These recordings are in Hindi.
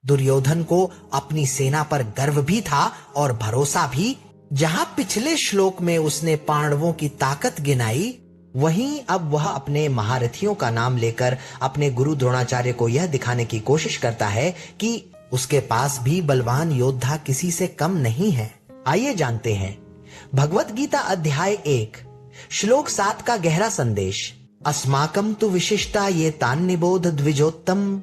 दुर्योधन को अपनी सेना पर गर्व भी था और भरोसा भी। जहां पिछले श्लोक में उसने पांडवों की ताकत गिनाई, वहीं अब वह अपने महारथियों का नाम लेकर अपने गुरु द्रोणाचार्य को यह दिखाने की कोशिश करता है कि उसके पास भी बलवान योद्धा किसी से कम नहीं है। आइए जानते हैं भगवत गीता अध्याय 1 श्लोक 7 का गहरा संदेश। अस्माकं तु विशिष्टा ये तान् निबोध द्विजोत्तम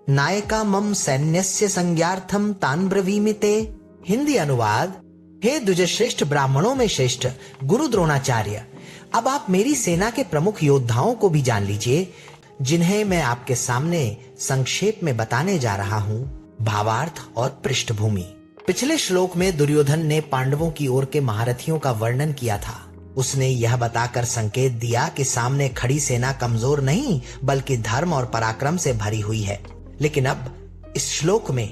नायका मम सैन्यस्य संज्ञार्थम तान् ब्रवीमि ते। हिंदी अनुवाद। हे द्विजश्रेष्ठ ब्राह्मणों में श्रेष्ठ गुरु द्रोणाचार्य, अब आप मेरी सेना के प्रमुख योद्धाओं को भी जान लीजिए, जिन्हें मैं आपके सामने संक्षेप में बताने जा रहा हूँ। भावार्थ और पृष्ठभूमि। पिछले श्लोक में दुर्योधन ने पांडवों की ओर के महारथियों का वर्णन किया था। उसने यह बताकर संकेत दिया कि सामने खड़ी सेना कमजोर नहीं बल्कि धर्म और पराक्रम से भरी हुई है। लेकिन अब इस श्लोक में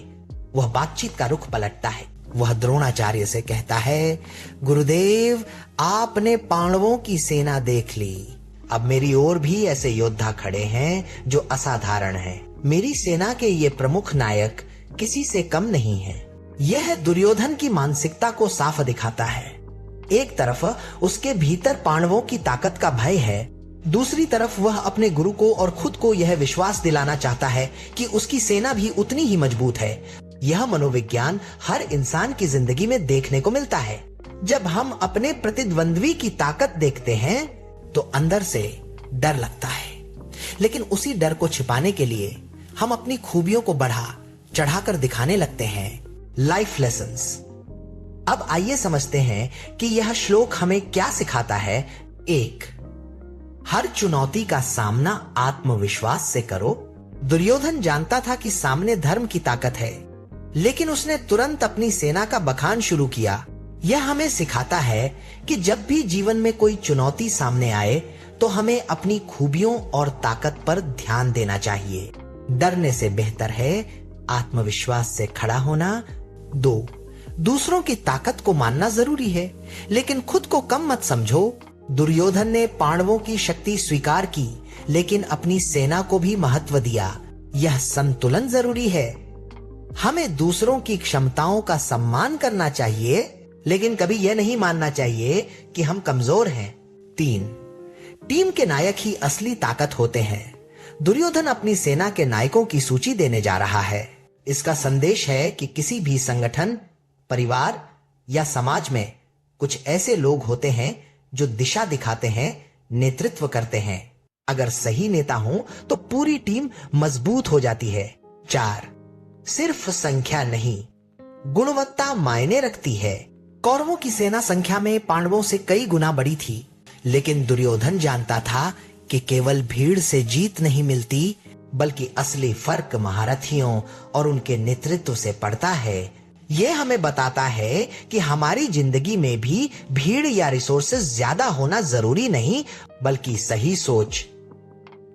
वह बातचीत का रुख पलटता है। वह द्रोणाचार्य से कहता है, गुरुदेव, आपने पांडवों की सेना देख ली, अब मेरी ओर भी ऐसे योद्धा खड़े हैं जो असाधारण हैं। मेरी सेना के ये प्रमुख नायक किसी से कम नहीं हैं। यह दुर्योधन की मानसिकता को साफ दिखाता है। एक तरफ उसके भीतर पांडवों की ताकत का भय है, दूसरी तरफ वह अपने गुरु को और खुद को यह विश्वास दिलाना चाहता है कि उसकी सेना भी उतनी ही मजबूत है। यह मनोविज्ञान हर इंसान की जिंदगी में देखने को मिलता है। जब हम अपने प्रतिद्वंद्वी की ताकत देखते हैं तो अंदर से डर लगता है, लेकिन उसी डर को छिपाने के लिए हम अपनी खूबियों को बढ़ा चढ़ाकर दिखाने लगते हैं। Life lessons. अब आइए समझते हैं कि यह श्लोक हमें क्या सिखाता है। 1. हर चुनौती का सामना आत्मविश्वास से करो। दुर्योधन जानता था कि सामने धर्म की ताकत है, लेकिन उसने तुरंत अपनी सेना का बखान शुरू किया। यह हमें सिखाता है कि जब भी जीवन में कोई चुनौती सामने आए तो हमें अपनी खूबियों और ताकत पर ध्यान देना चाहिए। डरने से बेहतर है आत्मविश्वास से खड़ा होना। 2. दूसरों की ताकत को मानना जरूरी है, लेकिन खुद को कम मत समझो। दुर्योधन ने पांडवों की शक्ति स्वीकार की, लेकिन अपनी सेना को भी महत्व दिया। यह संतुलन जरूरी है। हमें दूसरों की क्षमताओं का सम्मान करना चाहिए, लेकिन कभी यह नहीं मानना चाहिए कि हम कमजोर हैं। 3. टीम के नायक ही असली ताकत होते हैं। दुर्योधन अपनी सेना के नायकों की सूची देने जा रहा है। इसका संदेश है कि किसी भी संगठन, परिवार या समाज में कुछ ऐसे लोग होते हैं जो दिशा दिखाते हैं, नेतृत्व करते हैं। अगर सही नेता हो तो पूरी टीम मजबूत हो जाती है। 4. सिर्फ संख्या नहीं, गुणवत्ता मायने रखती है। कौरवों की सेना संख्या में पांडवों से कई गुना बड़ी थी, लेकिन दुर्योधन जानता था कि केवल भीड़ से जीत नहीं मिलती, बल्कि असली फर्क महारथियों और उनके नेतृत्व से पड़ता है। यह हमें बताता है कि हमारी जिंदगी में भी भीड़ या रिसोर्सेज ज्यादा होना जरूरी नहीं, बल्कि सही सोच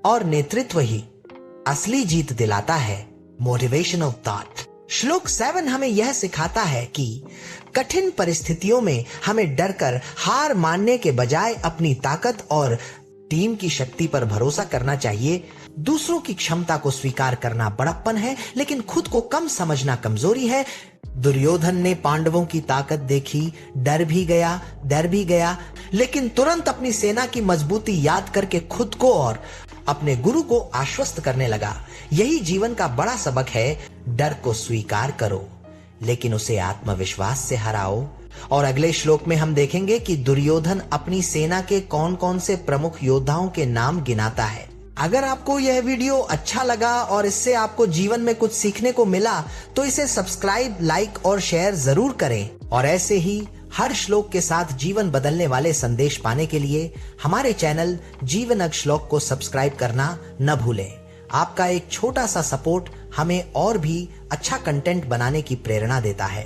और नेतृत्व ही असली जीत दिलाता है। Motivation of thought. श्लोक 7 हमें यह सिखाता है कि कठिन परिस्थितियों में हमें डरकर हार मानने के बजाय अपनी ताकत और टीम की शक्ति पर भरोसा करना चाहिए। दूसरों की क्षमता को स्वीकार करना बड़प्पन है, लेकिन खुद को कम समझना कमजोरी है। दुर्योधन ने पांडवों की ताकत देखी, डर भी गया, लेकिन तुरंत अपनी सेना की मजबूती याद करके खुद को और अपने गुरु को आश्वस्त करने लगा। यही जीवन का बड़ा सबक है। डर को स्वीकार करो, लेकिन उसे आत्मविश्वास से हराओ। और अगले श्लोक में हम देखेंगे कि दुर्योधन अपनी सेना के कौन कौन से प्रमुख योद्धाओं के नाम गिनाता है। अगर आपको यह वीडियो अच्छा लगा और इससे आपको जीवन में कुछ सीखने को मिला तो इसे सब्सक्राइब, लाइक और शेयर जरूर करें। और ऐसे ही हर श्लोक के साथ जीवन बदलने वाले संदेश पाने के लिए हमारे चैनल जीवन अग श्लोक को सब्सक्राइब करना न भूलें। आपका एक छोटा सा सपोर्ट हमें और भी अच्छा कंटेंट बनाने की प्रेरणा देता है।